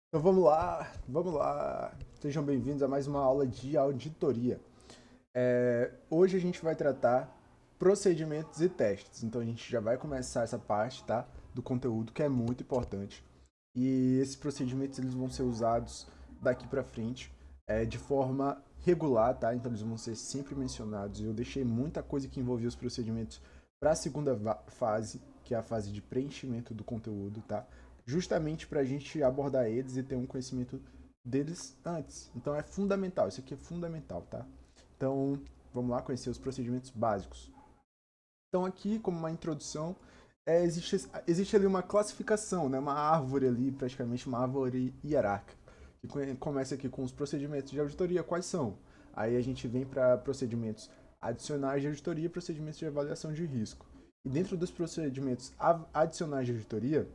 Então vamos lá, vamos lá. Sejam bem-vindos a mais uma aula de auditoria. Hoje a gente vai tratar procedimentos e testes. Então a gente já vai começar essa parte, tá, do conteúdo que é muito importante. E esses procedimentos eles vão ser usados daqui para frente de forma regular, tá? Então eles vão ser sempre mencionados. Eu deixei muita coisa que envolvia os procedimentos para a segunda fase, que é a fase de preenchimento do conteúdo, tá? Justamente para a gente abordar eles e ter um conhecimento deles antes. Então é fundamental, isso aqui é fundamental, tá? Então vamos lá conhecer os procedimentos básicos. Então aqui, como uma introdução, existe ali uma classificação, né? Uma árvore ali, praticamente uma árvore hierárquica, que começa aqui com os procedimentos de auditoria, quais são? Aí a gente vem para procedimentos adicionais de auditoria e procedimentos de avaliação de risco. E dentro dos procedimentos adicionais de auditoria,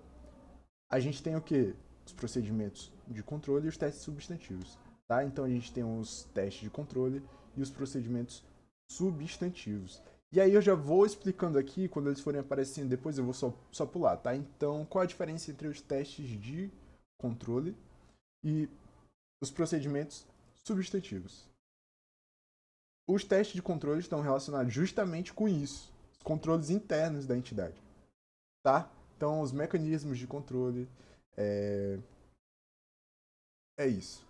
a gente tem o quê? Os procedimentos de controle e os testes substantivos. Tá? Então a gente tem os testes de controle e os procedimentos substantivos. E aí eu já vou explicando aqui, quando eles forem aparecendo depois eu vou só pular, tá? Então qual a diferença entre os testes de controle e os procedimentos substantivos? Os testes de controle estão relacionados justamente com isso, os controles internos da entidade, tá? Então os mecanismos de controle, é, é isso.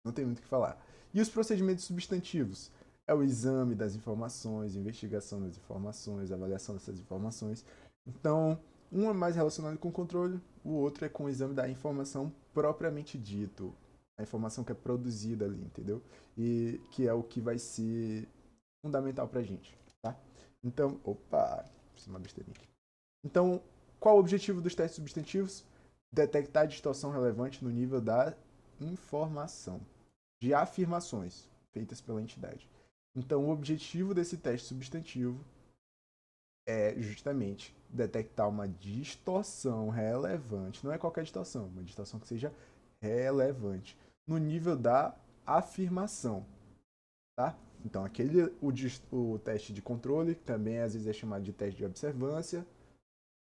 Não tem muito o que falar. E os procedimentos substantivos? É o exame das informações, investigação das informações, avaliação dessas informações. Então, um é mais relacionado com o controle, o outro é com o exame da informação propriamente dito. A informação que é produzida ali, entendeu? E que é o que vai ser fundamental pra gente, tá? Então, opa, fiz uma besteirinha aqui. Então, qual o objetivo dos testes substantivos? Detectar distorção relevante no nível da informação, de afirmações feitas pela entidade. Então, o objetivo desse teste substantivo é justamente detectar uma distorção relevante, não é qualquer distorção, uma distorção que seja relevante no nível da afirmação, tá? Então, o teste de controle, também às vezes é chamado de teste de observância,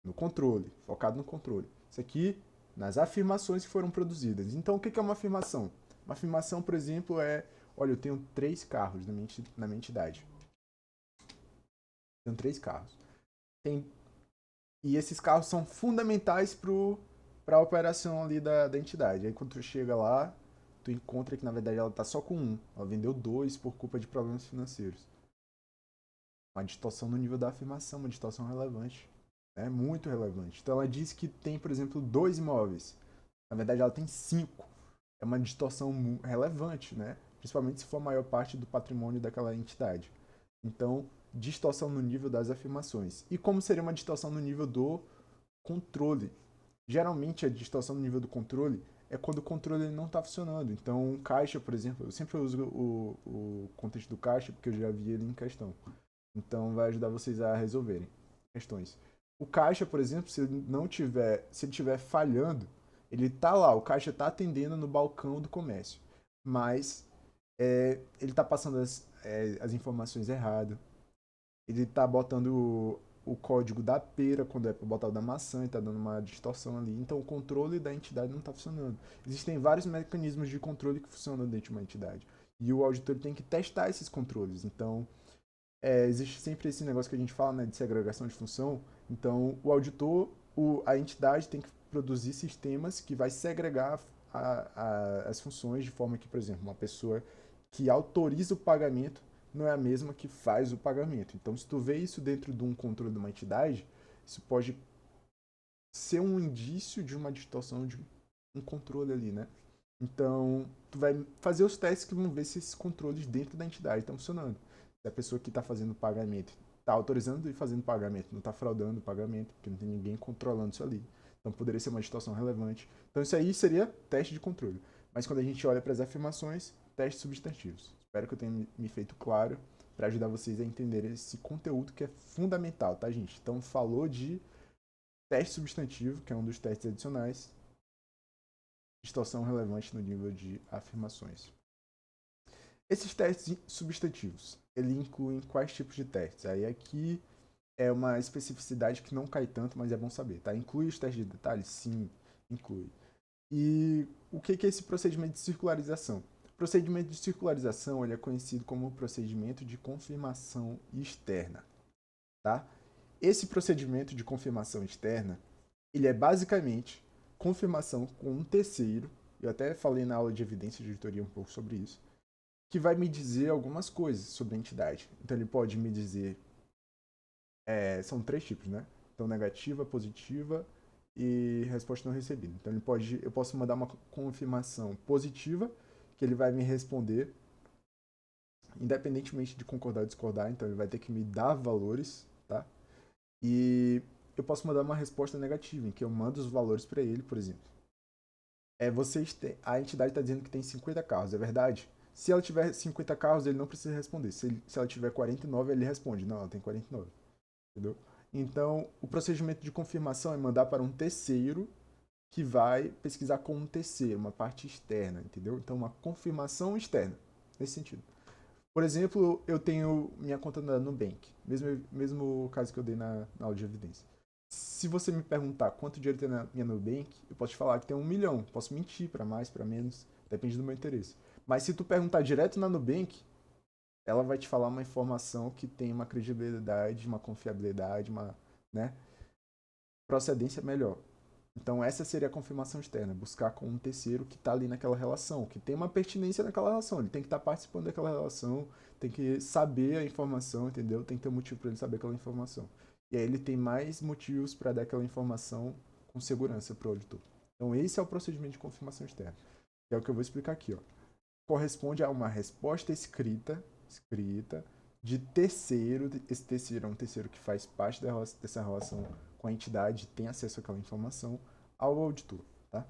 no controle, focado no controle. Isso aqui nas afirmações que foram produzidas. Então, o que é uma afirmação? Uma afirmação, por exemplo, é: olha, eu tenho 3 carros na minha entidade. Tenho 3 carros. Tem, e esses carros são fundamentais para a operação ali da entidade. Aí, quando tu chega lá, tu encontra que, na verdade, ela está só com um. Ela vendeu 2 por culpa de problemas financeiros. Uma distorção no nível da afirmação, uma distorção relevante. É muito relevante. Então ela diz que tem, por exemplo, 2 imóveis. Na verdade, ela tem 5. É uma distorção relevante, né? Principalmente se for a maior parte do patrimônio daquela entidade. Então, distorção no nível das afirmações. E como seria uma distorção no nível do controle? Geralmente, a distorção no nível do controle é quando o controle não está funcionando. Então, um caixa, por exemplo, eu sempre uso o contexto do caixa porque eu já vi ele em questão. Então vai ajudar vocês a resolverem questões. O caixa, por exemplo, se ele tiver falhando, ele tá lá, o caixa tá atendendo no balcão do comércio, mas ele tá passando as informações erradas, ele tá botando o código da pera quando é para botar o da maçã e tá dando uma distorção ali. Então o controle da entidade não está funcionando. Existem vários mecanismos de controle que funcionam dentro de uma entidade. E o auditor tem que testar esses controles. Então, existe sempre esse negócio que a gente fala, né, de segregação de função. Então, o auditor, a entidade tem que produzir sistemas que vai segregar as funções de forma que, por exemplo, uma pessoa que autoriza o pagamento não é a mesma que faz o pagamento. Então, se tu vê isso dentro de um controle de uma entidade, isso pode ser um indício de uma distorção de um controle ali, né? Então, tu vai fazer os testes que vão ver se esses controles dentro da entidade estão funcionando. Se a pessoa que está fazendo o pagamento está autorizando e fazendo o pagamento, não está fraudando o pagamento, porque não tem ninguém controlando isso ali. Então, poderia ser uma distorção relevante. Então, isso aí seria teste de controle. Mas quando a gente olha para as afirmações, testes substantivos. Espero que eu tenha me feito claro para ajudar vocês a entenderem esse conteúdo que é fundamental, tá, gente? Então, falou de teste substantivo, que é um dos testes adicionais, distorção relevante no nível de afirmações. Esses testes substantivos, ele incluem quais tipos de testes? Aí aqui é uma especificidade que não cai tanto, mas é bom saber, tá? Inclui os testes de detalhes? Sim, inclui. E o que é esse procedimento de circularização? O procedimento de circularização ele é conhecido como procedimento de confirmação externa, tá? Esse procedimento de confirmação externa, ele é basicamente confirmação com um terceiro, eu até falei na aula de evidência de auditoria um pouco sobre isso, que vai me dizer algumas coisas sobre a entidade. Então ele pode me dizer, são três tipos, né? Então negativa, positiva e resposta não recebida. Então eu posso mandar uma confirmação positiva, que ele vai me responder, independentemente de concordar ou discordar, então ele vai ter que me dar valores, tá? E eu posso mandar uma resposta negativa, em que eu mando os valores para ele, por exemplo. A entidade está dizendo que tem 50 carros, é verdade? Se ela tiver 50 carros, ele não precisa responder. Se ela tiver 49, ele responde. Não, ela tem 49. Entendeu? Então, o procedimento de confirmação é mandar para um terceiro que vai pesquisar com um terceiro, uma parte externa, entendeu? Então, uma confirmação externa, nesse sentido. Por exemplo, eu tenho minha conta na Nubank, mesmo caso que eu dei na aula de evidência. Se você me perguntar quanto dinheiro tem na minha Nubank, eu posso te falar que tem 1 milhão. Posso mentir para mais, para menos, depende do meu interesse. Mas se tu perguntar direto na Nubank, ela vai te falar uma informação que tem uma credibilidade, uma confiabilidade, uma, né, procedência melhor. Então essa seria a confirmação externa, buscar com um terceiro que está ali naquela relação, que tem uma pertinência naquela relação, ele tem que estar participando daquela relação, tem que saber a informação, entendeu? Tem que ter um motivo para ele saber aquela informação. E aí ele tem mais motivos para dar aquela informação com segurança para o auditor. Então esse é o procedimento de confirmação externa, que é o que eu vou explicar aqui, ó. Corresponde a uma resposta escrita de terceiro. Esse terceiro é um terceiro que faz parte dessa relação com a entidade, tem acesso àquela informação ao auditor, tá?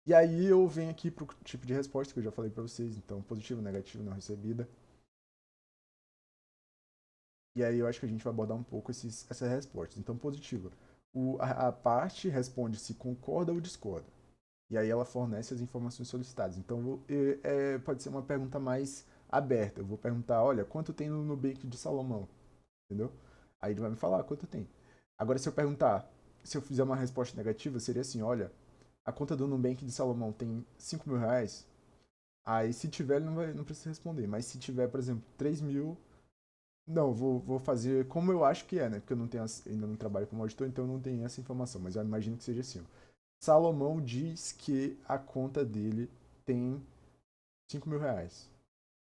E aí eu venho aqui para o tipo de resposta que eu já falei para vocês, então positivo, negativo, não recebida. E aí eu acho que a gente vai abordar um pouco essas respostas. Então positiva, a parte responde se concorda ou discorda. E aí ela fornece as informações solicitadas. Então pode ser uma pergunta mais aberta. Eu vou perguntar, olha, quanto tem no Nubank de Salomão? Entendeu? Aí ele vai me falar quanto tem. Agora, se eu perguntar, se eu fizer uma resposta negativa, seria assim, olha, a conta do Nubank de Salomão tem 5 mil reais. Aí se tiver, ele não precisa responder. Mas se tiver, por exemplo, 3 mil, não, vou fazer como eu acho que é, né? Porque eu não tenho, ainda não trabalho como auditor, então eu não tenho essa informação. Mas eu imagino que seja assim. Ó. Salomão diz que a conta dele tem 5 mil reais.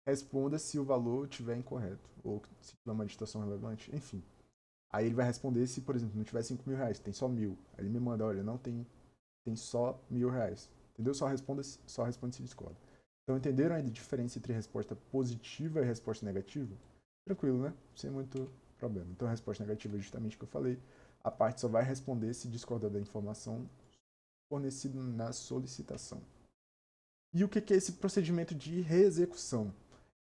Responda se o valor estiver incorreto, ou se tiver uma distorção relevante, enfim. Aí ele vai responder se, por exemplo, não tiver 5 mil reais, tem só 1.000. Aí ele me manda, olha, não tem só 1.000 reais. Entendeu? Só responde se discorda. Então entenderam a diferença entre resposta positiva e resposta negativa? Tranquilo, né? Sem muito problema. Então a resposta negativa é justamente o que eu falei. A parte só vai responder se discordar da informação fornecida na solicitação. E o que é esse procedimento de reexecução?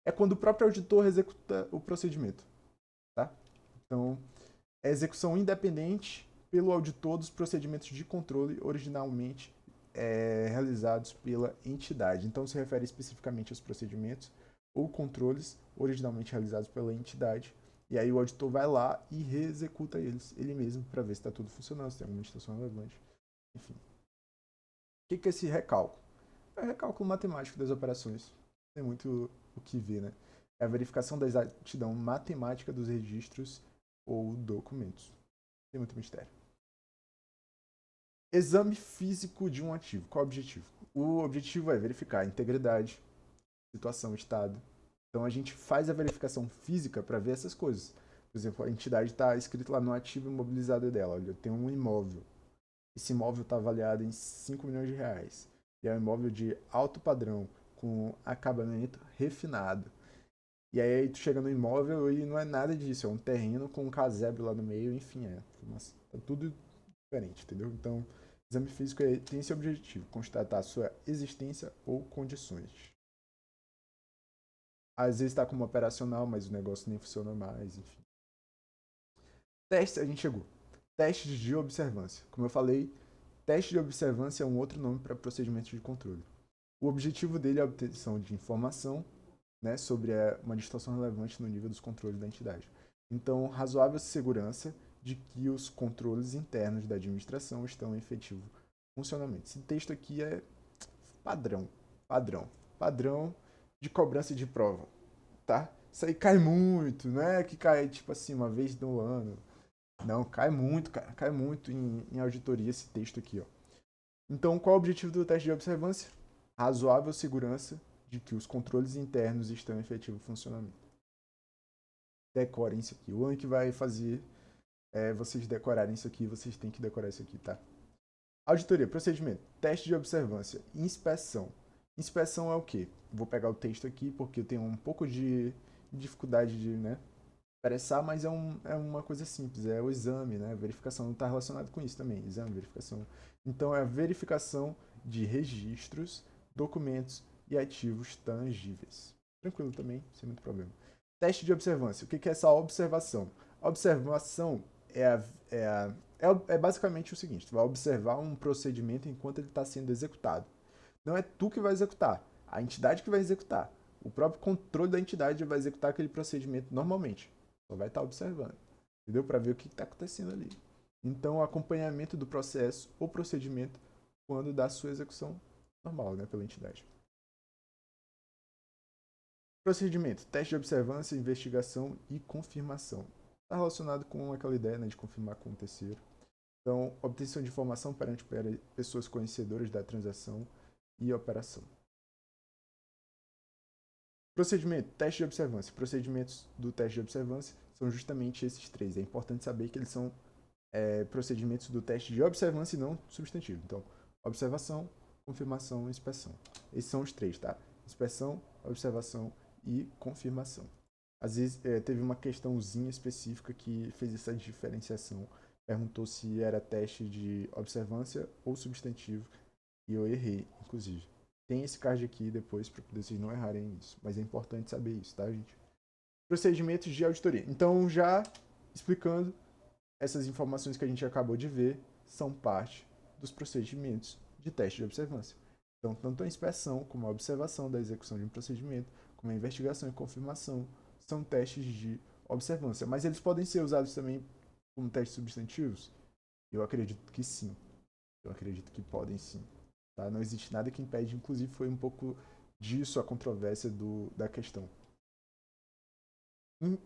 É quando o próprio auditor executa o procedimento, tá? Então, é a execução independente pelo auditor dos procedimentos de controle originalmente realizados pela entidade. Então, se refere especificamente aos procedimentos ou controles originalmente realizados pela entidade. E aí o auditor vai lá e reexecuta eles, ele mesmo, para ver se está tudo funcionando, se tem alguma situação relevante. Enfim. O que é esse recálculo? É o recálculo matemático das operações. Tem muito o que ver, né? É a verificação da exatidão matemática dos registros ou documentos. Tem muito mistério. Exame físico de um ativo. Qual é o objetivo? O objetivo é verificar a integridade, situação, estado. Então a gente faz a verificação física para ver essas coisas. Por exemplo, a entidade está escrito lá no ativo imobilizado dela. Olha, eu tenho um imóvel. Esse imóvel está avaliado em 5 milhões de reais. E é um imóvel de alto padrão, com acabamento refinado. E aí tu chega no imóvel e não é nada disso, é um terreno com um casebre lá no meio, enfim, tá tudo diferente, entendeu? Então, o exame físico tem esse objetivo, constatar a sua existência ou condições. Às vezes está como operacional, mas o negócio nem funciona mais, enfim. Testes, a gente chegou. Testes de observância. Como eu falei, teste de observância é um outro nome para procedimento de controle. O objetivo dele é a obtenção de informação, né, sobre uma distorção relevante no nível dos controles da entidade. Então, razoável segurança de que os controles internos da administração estão em efetivo funcionamento. Esse texto aqui é padrão, padrão, padrão de cobrança de prova, tá? Isso aí cai muito, não é que cai tipo assim uma vez no ano. Não, cai muito, cara, cai muito em auditoria esse texto aqui, ó. Então, qual é o objetivo do teste de observância? Razoável segurança de que os controles internos estão em efetivo funcionamento. Decorem isso aqui. O ano que vai fazer vocês decorarem isso aqui, vocês têm que decorar isso aqui, tá? Auditoria, procedimento, teste de observância, inspeção. Inspeção é o quê? Vou pegar o texto aqui porque eu tenho um pouco de dificuldade de, né, expressar, mas é uma coisa simples, é o exame, né? A verificação não está relacionado com isso também, exame, verificação. Então é a verificação de registros, documentos e ativos tangíveis. Tranquilo também, sem muito problema. Teste de observância. O que é essa observação? A observação é basicamente o seguinte: tu vai observar um procedimento enquanto ele está sendo executado. Não é tu que vai executar, a entidade que vai executar. O próprio controle da entidade vai executar aquele procedimento normalmente. Só vai estar observando, entendeu? Para ver o que está acontecendo ali. Então, o acompanhamento do processo ou procedimento quando da sua execução normal, né, pela entidade. Procedimento: teste de observância, investigação e confirmação. Está relacionado com aquela ideia, né, de confirmar com o terceiro. Então, obtenção de informação perante pessoas conhecedoras da transação e operação. Procedimento, teste de observância. Procedimentos do teste de observância são justamente esses três. É importante saber que eles são procedimentos do teste de observância e não substantivo. Então, observação, confirmação e inspeção. Esses são os três, tá? Inspeção, observação e confirmação. Às vezes teve uma questãozinha específica que fez essa diferenciação. Perguntou se era teste de observância ou substantivo e eu errei, inclusive. Tem esse card aqui depois para vocês não errarem isso. Mas é importante saber isso, tá, gente? Procedimentos de auditoria. Então, já explicando, essas informações que a gente acabou de ver são parte dos procedimentos de teste de observância. Então, tanto a inspeção como a observação da execução de um procedimento, como a investigação e confirmação, são testes de observância. Mas eles podem ser usados também como testes substantivos? Eu acredito que sim. Eu acredito que podem sim. Tá? Não existe nada que impede, inclusive foi um pouco disso a controvérsia da questão.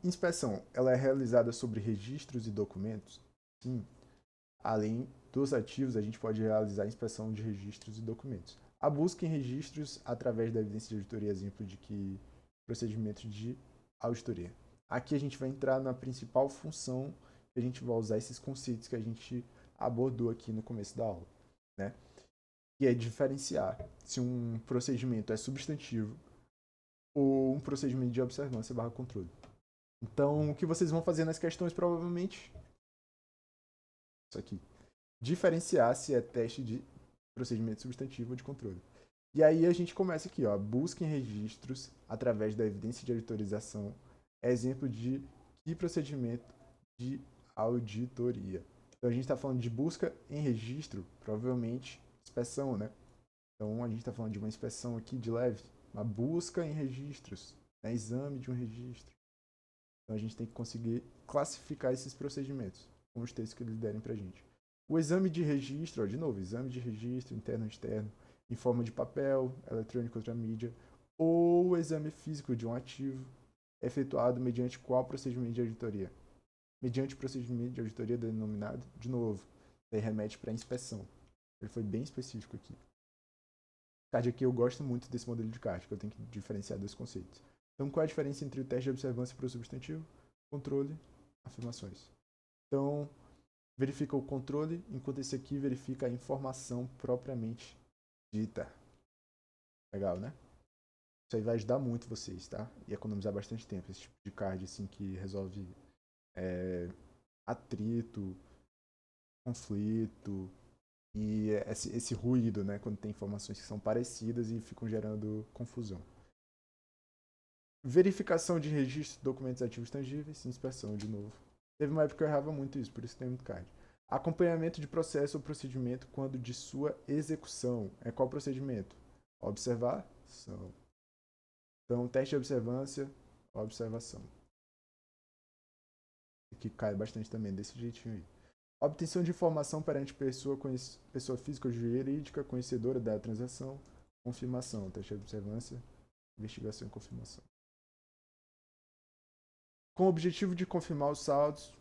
Inspeção, ela é realizada sobre registros e documentos? Sim. Além dos ativos, a gente pode realizar a inspeção de registros e documentos. A busca em registros através da evidência de auditoria, exemplo de que procedimento de auditoria. Aqui a gente vai entrar na principal função que a gente vai usar esses conceitos que a gente abordou aqui no começo da aula, né? Que é diferenciar se um procedimento é substantivo ou um procedimento de observância barra controle. Então, o que vocês vão fazer nas questões, provavelmente, isso aqui. Diferenciar se é teste de procedimento substantivo ou de controle. E aí a gente começa aqui, ó, busca em registros através da evidência de autorização, é exemplo de que procedimento de auditoria. Então a gente está falando de busca em registro, provavelmente inspeção, né? Então a gente está falando de uma inspeção aqui de leve, uma busca em registros, né? Exame de um registro. Então a gente tem que conseguir classificar esses procedimentos com os textos que eles derem para a gente. O exame de registro, ó, de novo, exame de registro interno e externo, em forma de papel, eletrônico, outra mídia, ou o exame físico de um ativo, efetuado mediante qual procedimento de auditoria? Mediante o procedimento de auditoria denominado, de novo, daí remete para a inspeção. Ele foi bem específico aqui. Card aqui eu gosto muito desse modelo de card, que eu tenho que diferenciar dois conceitos. Então, qual é a diferença entre o teste de observância para o substantivo? Controle, afirmações. Então, verifica o controle, enquanto esse aqui verifica a informação propriamente dita. Legal, né? Isso aí vai ajudar muito vocês, tá? E economizar bastante tempo. Esse tipo de card, assim, que resolve atrito, conflito e esse ruído, né? Quando tem informações que são parecidas e ficam gerando confusão. Verificação de registro de documentos ativos tangíveis, inspeção de novo. Teve uma época que eu errava muito isso, por isso tem muito card. Acompanhamento de processo ou procedimento quando de sua execução. É qual procedimento? Observação. Então, teste de observância, observação. Aqui cai bastante também, desse jeitinho aí. Obtenção de informação perante pessoa física ou jurídica conhecedora da transação. Confirmação, teste de observância, investigação e confirmação. Com o objetivo de confirmar os saldos,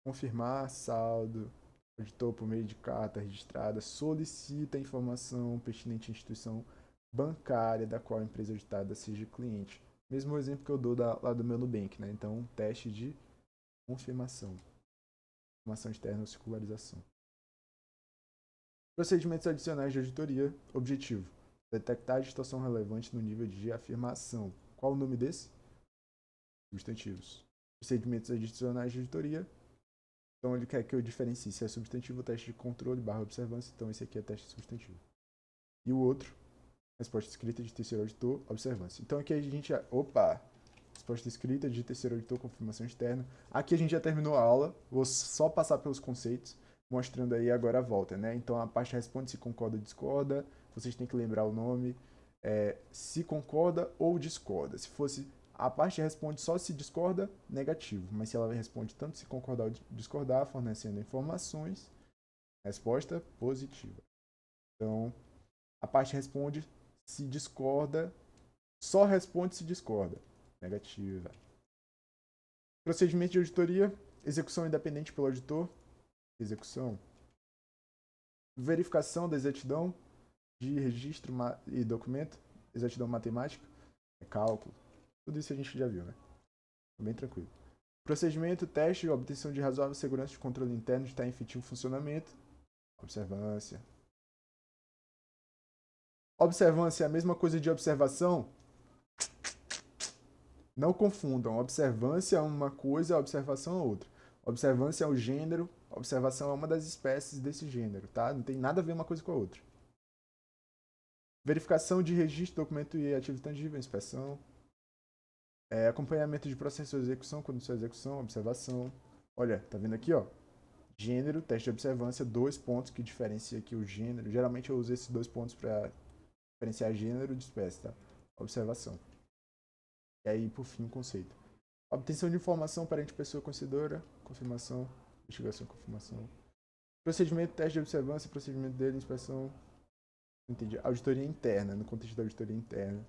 confirmar saldo, o auditor, por meio de carta registrada, solicita a informação pertinente à instituição bancária da qual a empresa auditada seja cliente. Mesmo exemplo que eu dou lá do meu Nubank, né? Então, teste de confirmação. Informação externa ou circularização. Procedimentos adicionais de auditoria. Objetivo: detectar a situação relevante no nível de afirmação. Qual o nome desse? Substantivos. Procedimentos adicionais de auditoria. Então ele quer que eu diferencie se é substantivo ou teste de controle / observância. Então esse aqui é teste substantivo. E o outro, resposta escrita de terceiro auditor, observância. Então aqui a gente já... Opa! Resposta escrita de terceiro auditor, confirmação externa. Aqui a gente já terminou a aula. Vou só passar pelos conceitos, mostrando aí agora a volta, né? Então a parte responde se concorda ou discorda. Vocês têm que lembrar o nome. Se concorda ou discorda. Se fosse a parte responde só se discorda, negativo. Mas se ela responde tanto se concordar ou discordar, fornecendo informações, resposta positiva. Então, a parte responde se discorda, só responde se discorda, negativa. Procedimento de auditoria, execução independente pelo auditor, execução. Verificação da exatidão de registro e documento, exatidão matemática, cálculo. Tudo isso a gente já viu, né? Bem tranquilo. Procedimento, teste, obtenção de razoável segurança de controle interno de estar em efetivo funcionamento. Observância. Observância é a mesma coisa de observação? Não confundam. Observância é uma coisa, observação é outra. Observância é o gênero, observação é uma das espécies desse gênero, tá? Não tem nada a ver uma coisa com a outra. Verificação de registro, documento e ativo tangível, inspeção. Acompanhamento de processo de execução, condição de execução, observação. Olha, tá vendo aqui, ó? Gênero, teste de observância, 2 pontos que diferencia aqui o gênero. Geralmente eu uso esses 2 pontos para diferenciar gênero de espécie, tá? Observação. E aí, por fim, conceito. Obtenção de informação perante pessoa conhecedora, confirmação, investigação e confirmação. Procedimento, teste de observância, procedimento dele, inspeção. Entendi. Auditoria interna, no contexto da auditoria interna.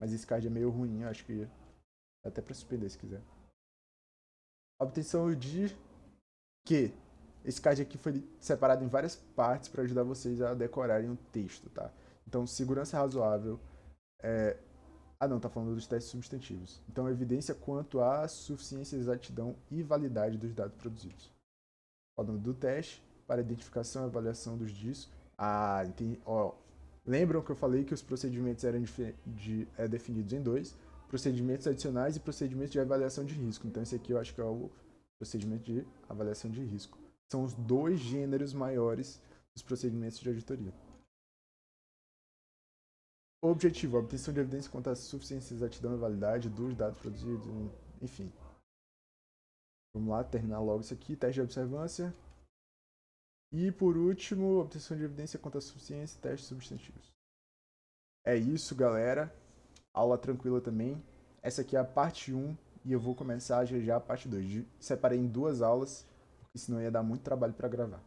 Mas esse card é meio ruim, acho que dá até para suspender se quiser. Obtenção de que esse card aqui foi separado em várias partes para ajudar vocês a decorarem o texto, tá? Então, segurança razoável. Não, tá falando dos testes substantivos. Então, evidência quanto à suficiência, exatidão e validade dos dados produzidos. Falando do teste, para identificação e avaliação dos discos. Entendi. Lembram que eu falei que os procedimentos eram definidos em 2? Procedimentos adicionais e procedimentos de avaliação de risco. Então, esse aqui eu acho que é o procedimento de avaliação de risco. São os 2 gêneros maiores dos procedimentos de auditoria. Objetivo: a obtenção de evidência quanto à suficiência, exatidão e validade dos dados produzidos, enfim. Vamos lá, terminar logo isso aqui. Teste de observância. E, por último, obtenção de evidência quanto à suficiência e testes substantivos. É isso, galera. Aula tranquila também. Essa aqui é a parte 1 e eu vou começar já a parte 2. Separei em 2 aulas, porque senão ia dar muito trabalho para gravar.